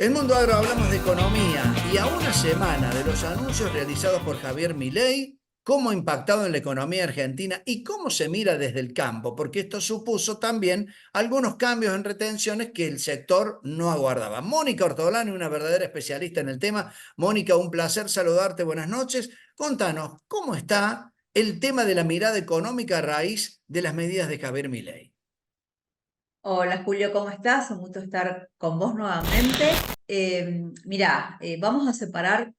En Mundo Agro hablamos de economía y a una semana de los anuncios realizados por Javier Milei, cómo ha impactado en la economía argentina y cómo se mira desde el campo, porque esto supuso también algunos cambios en retenciones que el sector no aguardaba. Mónica Ortolani, una verdadera especialista en el tema. Mónica, un placer saludarte, buenas noches. Contanos, ¿cómo está el tema de la mirada económica a raíz de las medidas de Javier Milei? Hola Julio, ¿cómo estás? Un gusto estar con vos nuevamente. Mirá, vamos a separar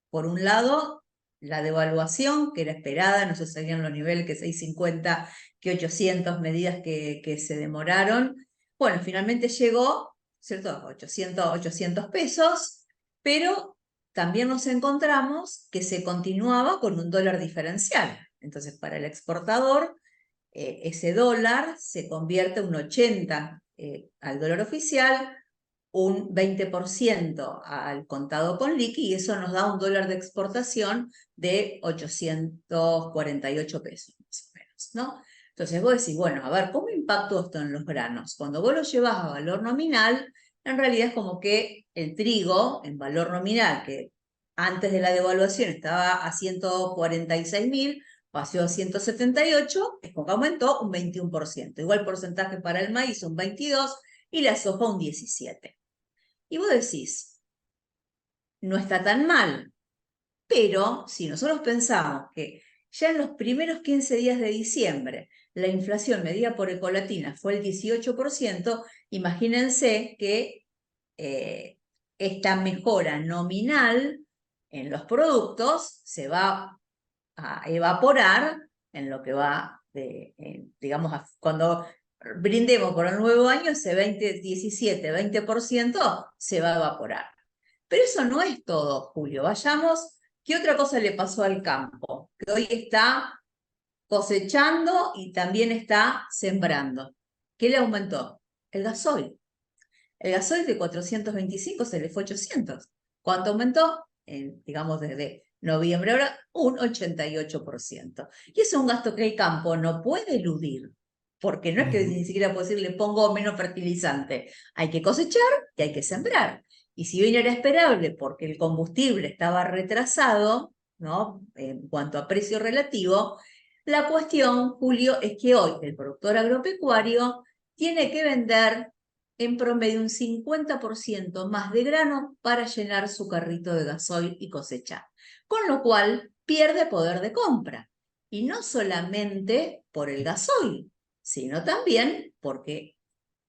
por un lado la devaluación que era esperada, no se sabían los niveles que 650, que 800 medidas que se demoraron. Bueno, finalmente llegó, ¿cierto? 800 pesos, pero también nos encontramos que se continuaba con un dólar diferencial. Entonces, para el exportador ese dólar se convierte un 80 al dólar oficial, un 20% al contado con liqui, y eso nos da un dólar de exportación de 848 pesos, más o menos, ¿no? Entonces vos decís, bueno, a ver, ¿cómo impactó esto en los granos? Cuando vos lo llevas a valor nominal, en realidad es como que el trigo, en valor nominal, que antes de la devaluación estaba a 146.000, pasó a 178, es como que aumentó un 21%. Igual porcentaje para el maíz un 22% y la soja un 17%. Y vos decís, no está tan mal, pero si nosotros pensamos que ya en los primeros 15 días de diciembre la inflación medida por Ecolatina fue el 18%, imagínense que esta mejora nominal en los productos se va a evaporar en lo que va digamos, cuando brindemos por el nuevo año, ese 20% se va a evaporar. Pero eso no es todo, Julio. Vayamos, ¿qué otra cosa le pasó al campo? Que hoy está cosechando y también está sembrando. ¿Qué le aumentó? El gasoil. El gasoil de 425 se le fue 800. ¿Cuánto aumentó? Digamos, desde noviembre ahora, un 88%. Y eso es un gasto que el campo no puede eludir, porque no es que Ujú. ni siquiera puedo decir le pongo menos fertilizante. Hay que cosechar y hay que sembrar. Y si bien era esperable porque el combustible estaba retrasado, ¿no? En cuanto a precio relativo, la cuestión, Julio, es que hoy el productor agropecuario tiene que vender en promedio un 50% más de grano para llenar su carrito de gasoil y cosechar, con lo cual pierde poder de compra. Y no solamente por el gasoil, sino también porque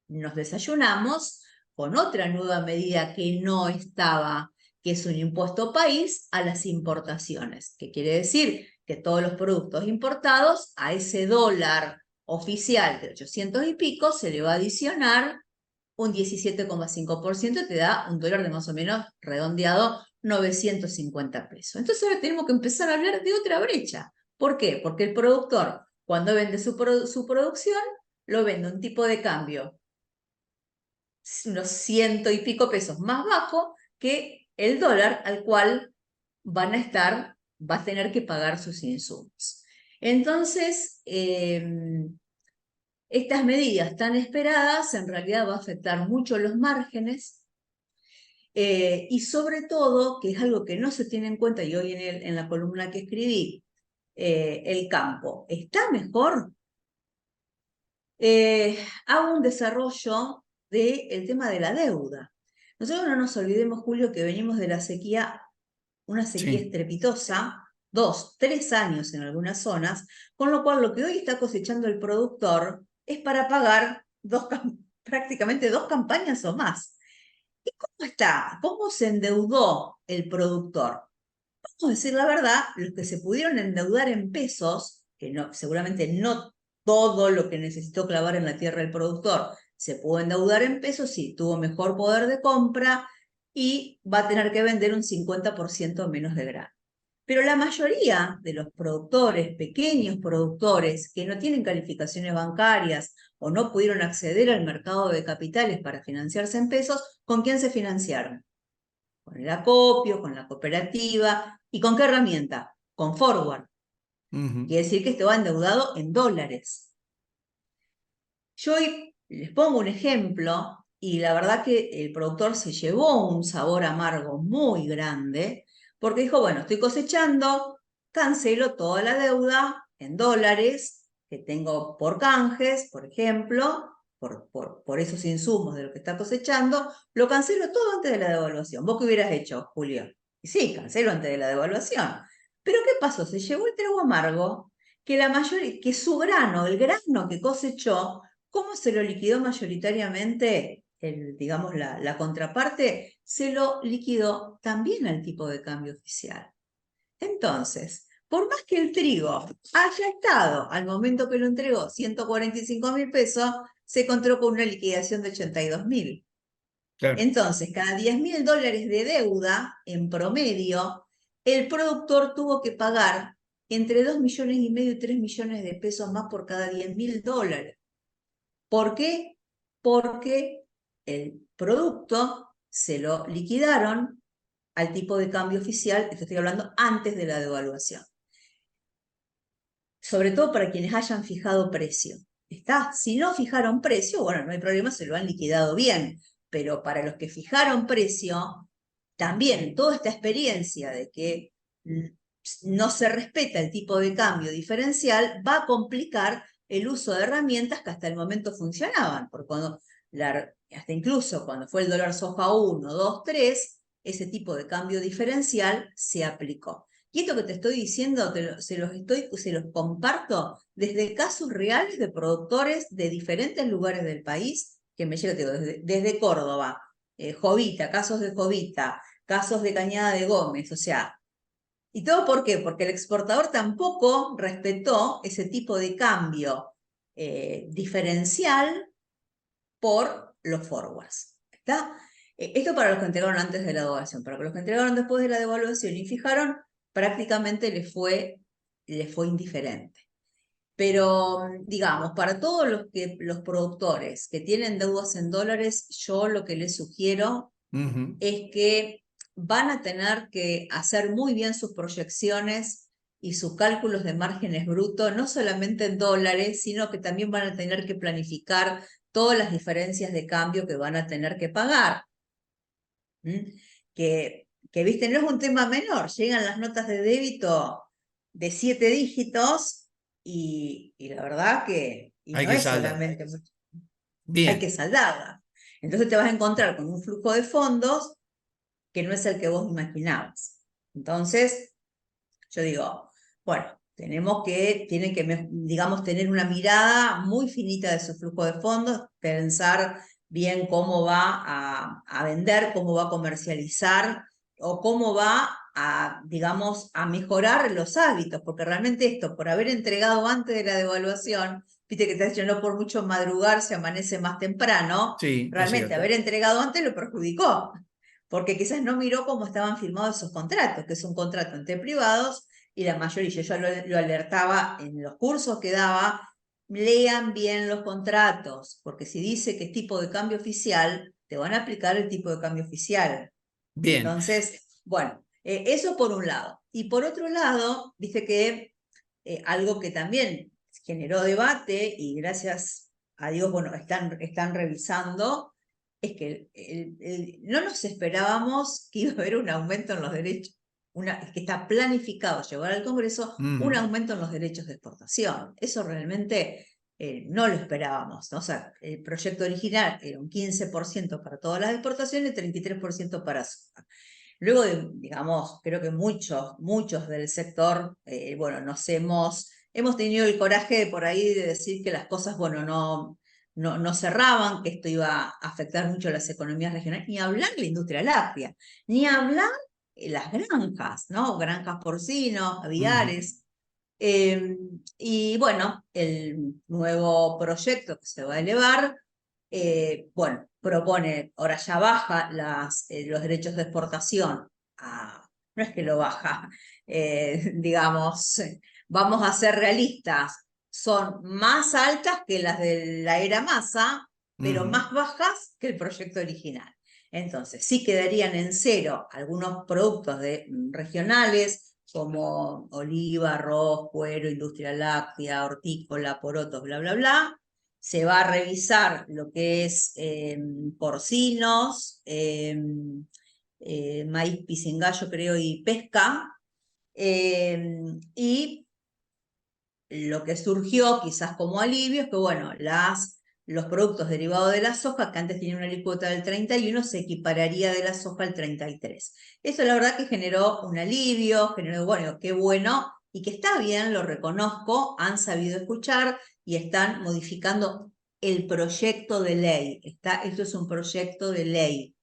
nos desayunamos con otra nueva medida que no estaba, que es un impuesto país a las importaciones, que quiere decir que todos los productos importados a ese dólar oficial de 800 y pico se le va a adicionar un 17,5%, te da un dólar de más o menos redondeado 950 pesos. Entonces ahora tenemos que empezar a hablar de otra brecha. ¿Por qué? Porque el productor, cuando vende su producción, lo vende a un tipo de cambio unos ciento y pico pesos más bajo que el dólar al cual va a tener que pagar sus insumos. Entonces, estas medidas tan esperadas en realidad va a afectar mucho los márgenes y sobre todo, que es algo que no se tiene en cuenta y hoy en la columna que escribí, el campo está mejor. Hago un desarrollo del tema de la deuda. Nosotros no nos olvidemos, Julio, que venimos de la sequía, una sequía Sí. estrepitosa, 2, 3 años en algunas zonas, con lo cual lo que hoy está cosechando el productor es para pagar prácticamente 2 campañas o más. ¿Y cómo está? ¿Cómo se endeudó el productor? Vamos a decir la verdad, los que se pudieron endeudar en pesos, que no, seguramente no todo lo que necesitó clavar en la tierra el productor se pudo endeudar en pesos, sí, tuvo mejor poder de compra y va a tener que vender un 50% menos de grano. Pero la mayoría de los productores, pequeños productores, que no tienen calificaciones bancarias o no pudieron acceder al mercado de capitales para financiarse en pesos, ¿con quién se financiaron? Con el acopio, con la cooperativa. ¿Y con qué herramienta? Con forward. Ujú. Quiere decir que esto va endeudado en dólares. Yo hoy les pongo un ejemplo y la verdad que el productor se llevó un sabor amargo muy grande, porque dijo, bueno, estoy cosechando, cancelo toda la deuda en dólares que tengo por canjes, por ejemplo, por esos insumos de lo que está cosechando, lo cancelo todo antes de la devaluación. ¿Vos qué hubieras hecho, Julio? Y sí, cancelo antes de la devaluación. Pero ¿qué pasó? Se llevó el trago amargo que que su grano, el grano que cosechó, ¿cómo se lo liquidó mayoritariamente? Digamos, la contraparte, se lo liquidó también al tipo de cambio oficial. Entonces, por más que el trigo haya estado al momento que lo entregó 145.000 pesos, se encontró con una liquidación de 82.000. Claro. Entonces, cada 10.000 dólares de deuda, en promedio, el productor tuvo que pagar entre 2,5 millones y 3 millones de pesos más por cada 10.000 dólares. ¿Por qué? Porque el producto se lo liquidaron al tipo de cambio oficial, esto estoy hablando antes de la devaluación. Sobre todo para quienes hayan fijado precio. ¿Está? Si no fijaron precio, bueno, no hay problema, se lo han liquidado bien. Pero para los que fijaron precio, también toda esta experiencia de que no se respeta el tipo de cambio diferencial va a complicar el uso de herramientas que hasta el momento funcionaban, porque hasta incluso cuando fue el dólar soja 1, 2, 3, ese tipo de cambio diferencial se aplicó. Y esto que te estoy diciendo, se los comparto desde casos reales de productores de diferentes lugares del país, que me llega, desde Córdoba, Jovita, casos de Jovita, casos de Cañada de Gómez, o sea, ¿y todo por qué? Porque el exportador tampoco respetó ese tipo de cambio diferencial por los forwards. ¿Está? Esto para los que entregaron antes de la devaluación. Para los que entregaron después de la devaluación y fijaron, prácticamente les fue indiferente. Pero, digamos, para todos los productores que tienen deudas en dólares, yo lo que les sugiero es que van a tener que hacer muy bien sus proyecciones y sus cálculos de márgenes brutos, no solamente en dólares, sino que también van a tener que planificar todas las diferencias de cambio que van a tener que pagar. Viste, no es un tema menor, llegan las notas de débito de 7 dígitos y la verdad que y Hay no que es saldar. solamente, hay que Bien, saldarla. Entonces te vas a encontrar con un flujo de fondos que no es el que vos imaginabas. Entonces, yo digo, bueno, tienen que, digamos, tener una mirada muy finita de su flujo de fondos, pensar bien cómo va a vender, cómo va a comercializar o cómo va a, digamos, a mejorar los hábitos, porque realmente esto, por haber entregado antes de la devaluación, viste que te dicen no por mucho madrugar se amanece más temprano, sí, es realmente haber cierto. entregado antes lo perjudicó, porque quizás no miró cómo estaban firmados esos contratos, que es un contrato entre privados y la mayoría, yo lo alertaba en los cursos que daba, lean bien los contratos, porque si dice que es tipo de cambio oficial, te van a aplicar el tipo de cambio oficial. Bien, Entonces, bueno, eso por un lado. Y por otro lado, viste que algo que también generó debate y gracias a Dios, bueno, están revisando, es que no nos esperábamos que iba a haber un aumento en los derechos, que está planificado llevar al Congreso un aumento en los derechos de exportación. Eso realmente no lo esperábamos, ¿no? O sea, el proyecto original era un 15% para todas las exportaciones y 33% para azúcar. Luego, digamos, creo que muchos del sector, bueno, hemos tenido el coraje de por ahí de decir que las cosas, bueno, no cerraban, que esto iba a afectar mucho a las economías regionales, ni hablar la industria láctea, ni hablar las granjas, ¿no? Granjas porcinos, aviares. Y bueno, el nuevo proyecto que se va a elevar, bueno, propone, ahora ya baja los derechos de exportación, no es que lo baja, digamos, vamos a ser realistas, son más altas que las de la era Massa, pero más bajas que el proyecto original. Entonces, sí quedarían en cero algunos productos regionales, como oliva, arroz, cuero, industria láctea, hortícola, porotos, bla, bla, bla. se va a revisar lo que es porcinos, maíz pisingallo creo y pesca, y lo que surgió quizás como alivio es que, bueno, los productos derivados de la soja, que antes tenían una alícuota del 31, se equipararía de la soja al 33. Eso la verdad que generó un alivio, generó, bueno, qué bueno, y que está bien, lo reconozco, han sabido escuchar y están modificando el proyecto de ley. Esto es un proyecto de ley.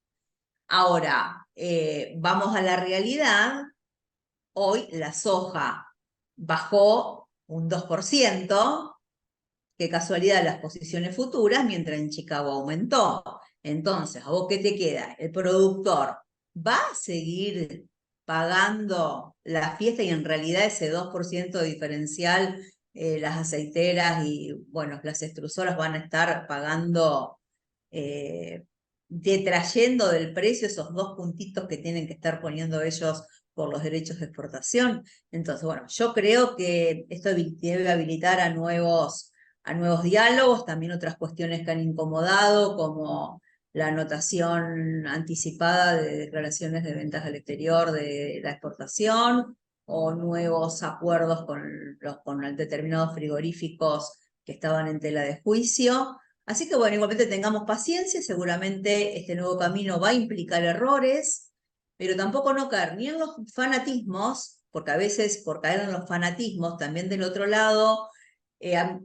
Ahora, vamos a la realidad. Hoy la soja bajó un 2%, qué casualidad las posiciones futuras, mientras en Chicago aumentó. Entonces, ¿a vos qué te queda? El productor va a seguir pagando la fiesta y en realidad ese 2% diferencial, las aceiteras y, bueno, las extrusoras van a estar pagando, detrayendo del precio esos 2 puntitos que tienen que estar poniendo ellos por los derechos de exportación. Entonces, bueno, yo creo que esto debe habilitar a nuevos diálogos, también otras cuestiones que han incomodado, como la anotación anticipada de declaraciones de ventas al exterior de la exportación, o nuevos acuerdos con determinados frigoríficos que estaban en tela de juicio. Así que bueno, igualmente tengamos paciencia, seguramente este nuevo camino va a implicar errores, pero tampoco no caer ni en los fanatismos, porque a veces por caer en los fanatismos, también del otro lado,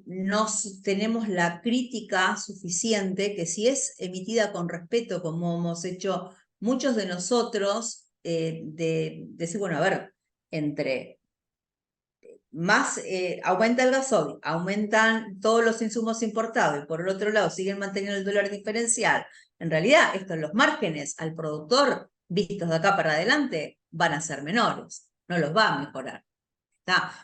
no tenemos la crítica suficiente, que si es emitida con respeto, como hemos hecho muchos de nosotros, de decir, bueno, a ver, entre más aumenta el gasoil, aumentan todos los insumos importados y por el otro lado siguen manteniendo el dólar diferencial. En realidad, los márgenes al productor, vistos de acá para adelante, van a ser menores, no los va a mejorar.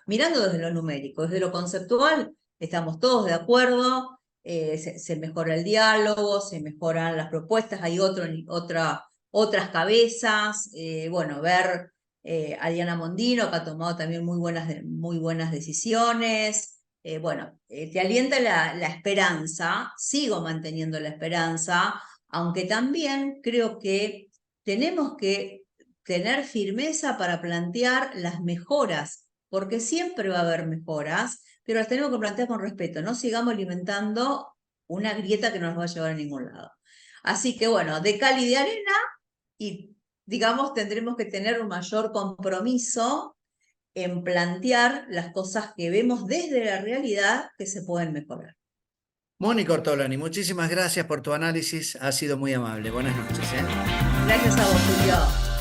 Mirando desde lo numérico, desde lo conceptual, estamos todos de acuerdo, se mejora el diálogo, se mejoran las propuestas, hay otras cabezas, bueno, ver a Diana Mondino, que ha tomado también muy buenas decisiones. Bueno, te alienta la esperanza, sigo manteniendo la esperanza, aunque también creo que tenemos que tener firmeza para plantear las mejoras, porque siempre va a haber mejoras, pero las tenemos que plantear con respeto. No sigamos alimentando una grieta que no nos va a llevar a ningún lado. Así que bueno, de cal y de arena, y digamos tendremos que tener un mayor compromiso en plantear las cosas que vemos desde la realidad que se pueden mejorar. Mónica Ortolani, muchísimas gracias por tu análisis, ha sido muy amable. Buenas noches. Gracias a vos, Julio.